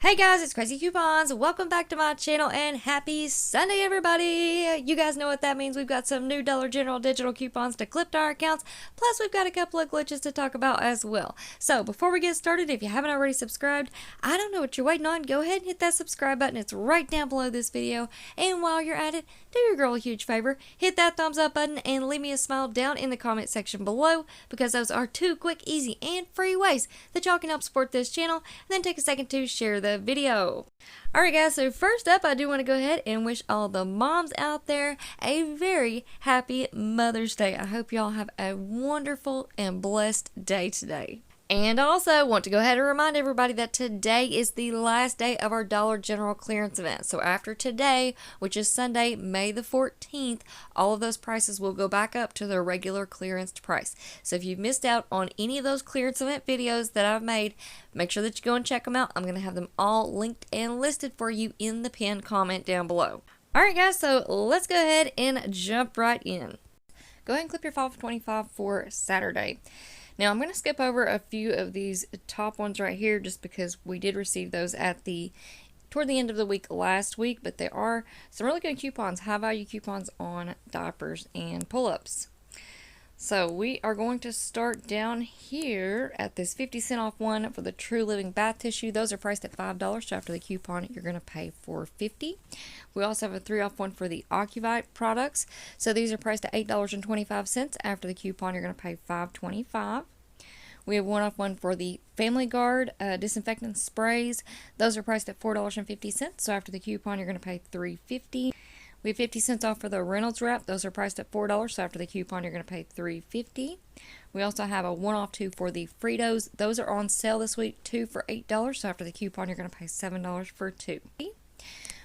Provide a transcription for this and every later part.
Hey guys, it's Craz-E Coupons. Welcome back to my channel and happy Sunday, everybody. You guys know what that means. We've got some new Dollar General digital coupons to clip to our accounts. Plus, we've got a couple of glitches to talk about as well. So before we get started, if you haven't already subscribed, I don't know what you're waiting on. Go ahead and hit that subscribe button. It's right down below this video. And while you're at it, do your girl a huge favor. Hit that thumbs up button and leave me a smile down in the comment section below, because those are two quick, easy, and free ways that y'all can help support this channel. And then take a second to share the video. Alright guys, so first up, I do want to go ahead and wish all the moms out there a very happy Mother's Day. I hope y'all have a wonderful and blessed day today. And also want to go ahead and remind everybody that today is the last day of our Dollar General clearance event. So after today, which is Sunday, May the 14th, all of those prices will go back up to their regular clearance price. So if you've missed out on any of those clearance event videos that I've made, make sure that you go and check them out. I'm going to have them all linked and listed for you in the pinned comment down below. Alright guys, so let's go ahead and jump right in. Go ahead and clip your 525 for Saturday. Now I'm going to skip over a few of these top ones right here just because we did receive those toward the end of the week last week, but there are some really good coupons, high value coupons on diapers and pull-ups. So we are going to start down here at this 50-cent off one for the True Living bath tissue. Those are priced at $5, so after the coupon you're going to pay $4.50. We also have a 3 off one for the Occuvite products. So these are priced at $8.25. After the coupon you're going to pay $5.25. We have 1 off one for the Family Guard disinfectant sprays. Those are priced at $4.50. So after the coupon you're going to pay $3.50. We have 50 cents off for the Reynolds wrap. Those are priced at $4, so after the coupon you're going to pay $3.50. We also have a 1 off 2 for the Fritos. Those are on sale this week, 2 for $8, so after the coupon you're going to pay $7 for 2. We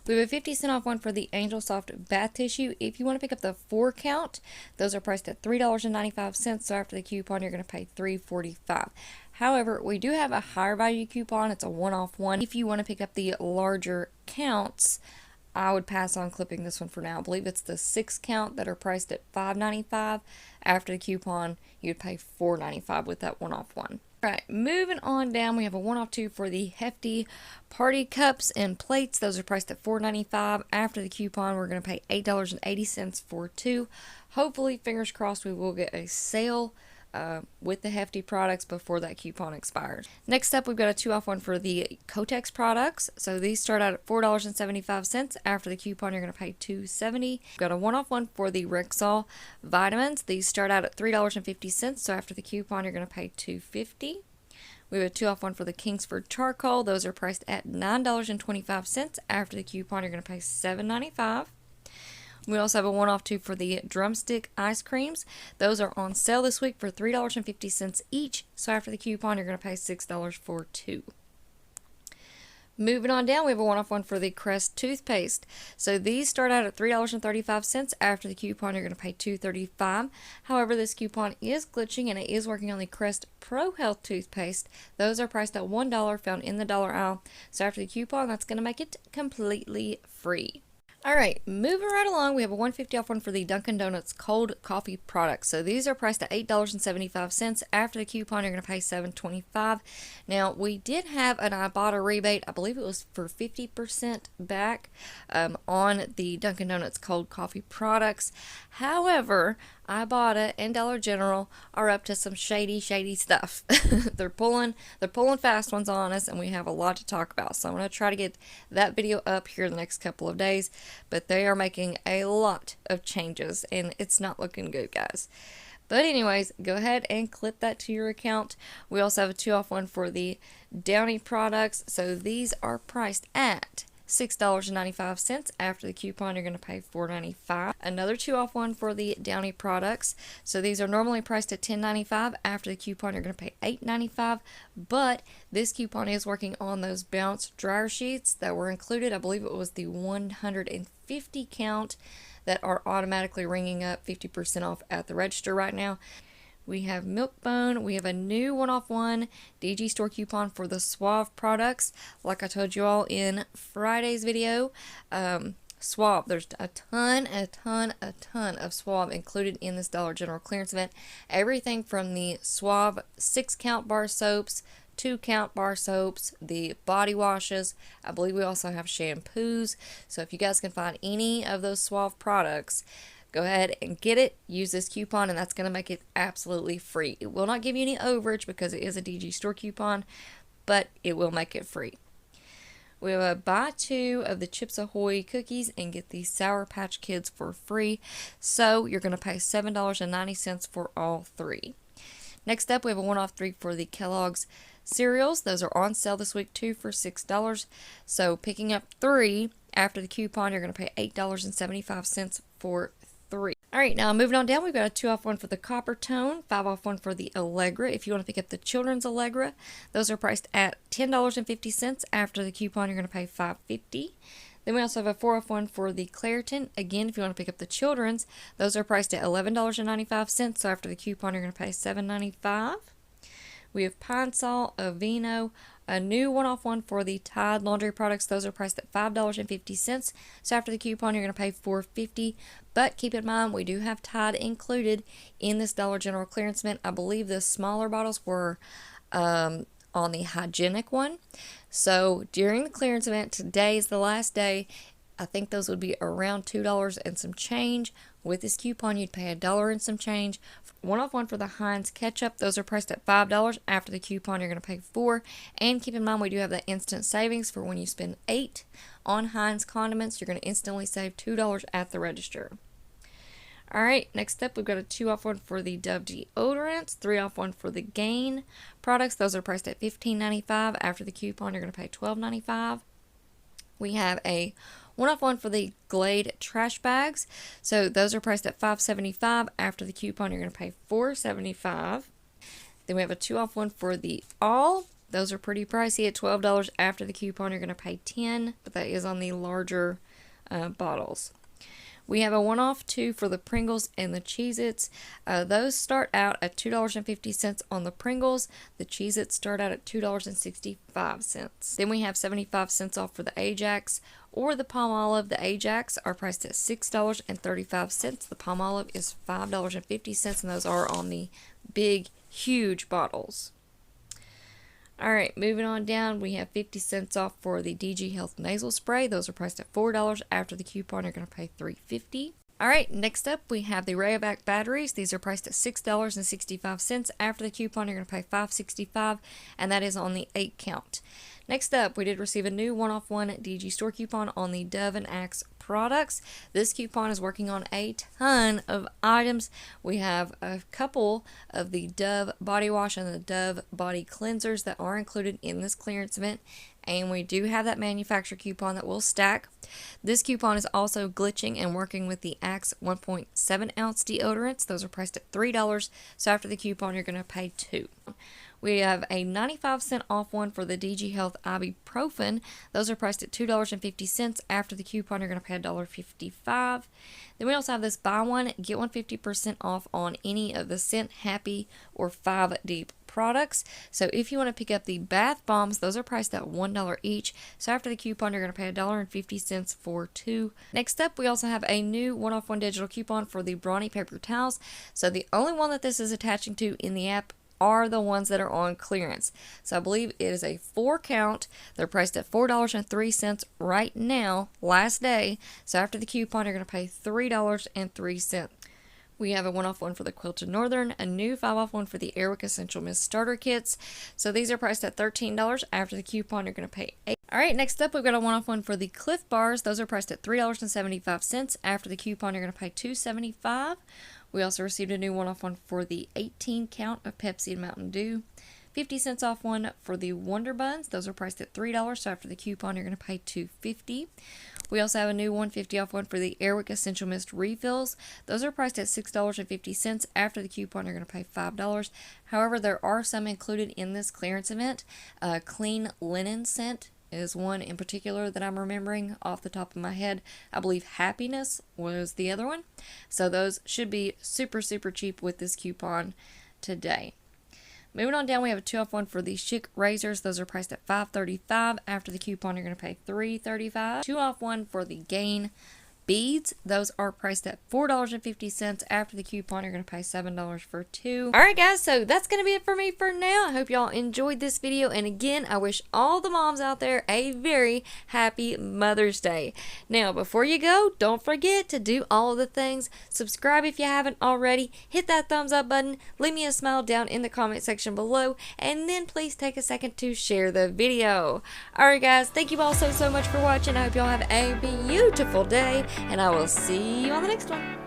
have a 50-cent off one for the Angel Soft bath tissue. If you want to pick up the 4 count, those are priced at $3.95, so after the coupon you're going to pay $3.45. However, we do have a higher value coupon. It's a 1 off one. If you want to pick up the larger counts, I would pass on clipping this one for now. I believe it's the 6 count that are priced at $5.95. After the coupon, you'd pay $4.95 with that 1 off one. Alright, moving on down, we have a 1 off 2 for the Hefty party cups and plates. Those are priced at $4.95. After the coupon, we're going to pay $8.80 for 2. Hopefully, fingers crossed, we will get a sale with the Hefty products before that coupon expires. Next up, we've got a 2 off one for the Kotex products. So these start out at $4.75. After the coupon, you're going to pay $2.70. We've got a 1 off one for the Rexall vitamins. These start out at $3.50. So after the coupon, you're going to pay $2.50. We have a 2 off one for the Kingsford charcoal. Those are priced at $9.25. After the coupon, you're going to pay $7.95. We also have a 1 off 2 for the drumstick ice creams. Those are on sale this week for $3.50 each. So after the coupon, you're going to pay $6 for 2. Moving on down, we have a 1 off one for the Crest toothpaste. So these start out at $3.35. After the coupon, you're going to pay $2.35. However, this coupon is glitching and it is working on the Crest Pro Health toothpaste. Those are priced at $1, found in the dollar aisle. So after the coupon, that's going to make it completely free. Alright, moving right along, we have a $1.50 off one for the Dunkin' Donuts cold coffee products. So these are priced at $8.75. After the coupon, you're going to pay $7.25. Now, we did have an Ibotta rebate. I believe it was for 50% back on the Dunkin' Donuts cold coffee products. However, Ibotta and Dollar General are up to some shady stuff. They're pulling fast ones on us, and we have a lot to talk about. So I'm going to try to get that video up here in the next couple of days. But they are making a lot of changes, and it's not looking good, guys. But anyways, go ahead and clip that to your account. We also have a 2 off one for the Downy products. So these are priced at $6.95. After the coupon, you're going to pay $4.95. Another 2 off one for the Downy products. So these are normally priced at $10.95. After the coupon, you're going to pay $8.95. But this coupon is working on those Bounce dryer sheets that were included. I believe it was the 150 count that are automatically ringing up 50% off at the register right now. We have Milk-Bone. We have a new 1 off 1 DG store coupon for the Suave products. Like I told you all in Friday's video, Suave, there's a ton of Suave included in this Dollar General clearance event. Everything from the Suave 6 count bar soaps 2-count bar soaps, the body washes. I believe we also have shampoos. So if you guys can find any of those Suave products, go ahead and get it. Use this coupon, and that's going to make it absolutely free. It will not give you any overage because it is a DG store coupon, but it will make it free. We have a buy 2 of the Chips Ahoy cookies and get the Sour Patch Kids for free. So you're going to pay $7.90 for all 3. Next up, we have a one-off 3 for the Kellogg's cereals. Those are on sale this week too for $6. So picking up 3 after the coupon, you're going to pay $8.75 for 3. Alright, now moving on down, we've got a 2 off 1 for the Copper Tone, 5 off 1 for the Allegra. If you want to pick up the children's Allegra, those are priced at $10.50. After the coupon, you're going to pay $5.50. Then we also have a 4 off 1 for the Claritin. Again, if you want to pick up the children's, those are priced at $11.95. So after the coupon, you're going to pay $7.95. We have Pine Sol, Aveeno, a new 1 off 1 for the Tide laundry products. Those are priced at $5.50. So after the coupon, you're going to pay $4.50. But keep in mind, we do have Tide included in this Dollar General clearance mint. I believe the smaller bottles were on the hygienic one. So during the clearance event, today is the last day. I think those would be around $2 and some change. With this coupon, you'd pay $1 and some change. 1 off 1 for the Heinz ketchup. Those are priced at $5. After the coupon, you're going to pay $4. And keep in mind, we do have that instant savings for when you spend $8 on Heinz condiments. You're going to instantly save $2 at the register. Alright, next up, we've got a 2 off 1 for the Dove deodorants, 3 off 1 for the Gain products. Those are priced at $15.95. After the coupon, you're going to pay $12.95. We have a 1 off 1 for the Glade trash bags. So those are priced at $5.75. After the coupon, you're going to pay $4.75. Then we have a 2 off 1 for the All. Those are pretty pricey at $12. After the coupon, you're going to pay $10, but that is on the larger bottles. We have a 1 off 2 for the Pringles and the Cheez-Its. Those start out at $2.50 on the Pringles. The Cheez-Its start out at $2.65. Then we have 75 cents off for the Ajax or the Palmolive. The Ajax are priced at $6.35. The Palmolive is $5.50, and those are on the big, huge bottles. Alright, moving on down, we have 50 cents off for the DG Health Nasal Spray. Those are priced at $4. After the coupon, you're going to pay $3.50. Alright, next up, we have the Rayovac batteries. These are priced at $6.65. After the coupon, you're going to pay $5.65, and that is on the 8 count. Next up, we did receive a new 1 off 1 DG store coupon on the Dove and Axe products. This coupon is working on a ton of items. We have a couple of the Dove body wash and the Dove body cleansers that are included in this clearance event, and we do have that manufacturer coupon that will stack. This coupon is also glitching and working with the Axe 1.7 ounce deodorants. Those are priced at $3, so after the coupon you're going to pay $2. We have a 95-cent off 1 for the DG Health Ibuprofen. Those are priced at $2.50. After the coupon, you're going to pay $1.55. Then we also have this buy one, get one 50% off on any of the Scent, Happy, or 5 Deep products. So if you want to pick up the bath bombs, those are priced at $1 each. So after the coupon, you're going to pay $1.50 for 2. Next up, we also have a new 1 off 1 digital coupon for the Brawny paper towels. So the only one that this is attaching to in the app are the ones that are on clearance. So I believe it is a 4 count. They're priced at $4.03 right now, last day. So after the coupon, you're going to pay $3.03. We have a 1 off 1 for the Quilted Northern, a new 5 off 1 for the Airwick Essential Mist Starter Kits. So these are priced at $13. After the coupon, you're going to pay $8. Alright, next up we've got a 1 off 1 for the Cliff Bars. Those are priced at $3.75. After the coupon, you're going to pay $2.75. We also received a new 1 off 1 for the 18 count of Pepsi and Mountain Dew. 50 cents off 1 for the Wonder Buns. Those are priced at $3, so after the coupon you're going to pay $2.50. We also have a new 150 off 1 for the Airwick Essential Mist Refills. Those are priced at $6.50. After the coupon you're going to pay $5. However, there are some included in this clearance event. Clean Linen Scent is one in particular that I'm remembering off the top of my head. I believe Happiness was the other one. So those should be super, super cheap with this coupon today. Moving on down, we have a 2 off 1 for the Schick razors. Those are priced at $5.35. After the coupon, you're going to pay $3.35. 2 off 1 for the Gain beads. Those are priced at $4.50. After the coupon, you're going to pay $7 for 2. Alright guys, so that's going to be it for me for now. I hope y'all enjoyed this video, and again, I wish all the moms out there a very happy Mother's Day. Now, before you go, don't forget to do all of the things. Subscribe if you haven't already. Hit that thumbs up button. Leave me a smile down in the comment section below, and then please take a second to share the video. Alright guys, thank you all so much for watching. I hope y'all have a beautiful day, and I will see you on the next one.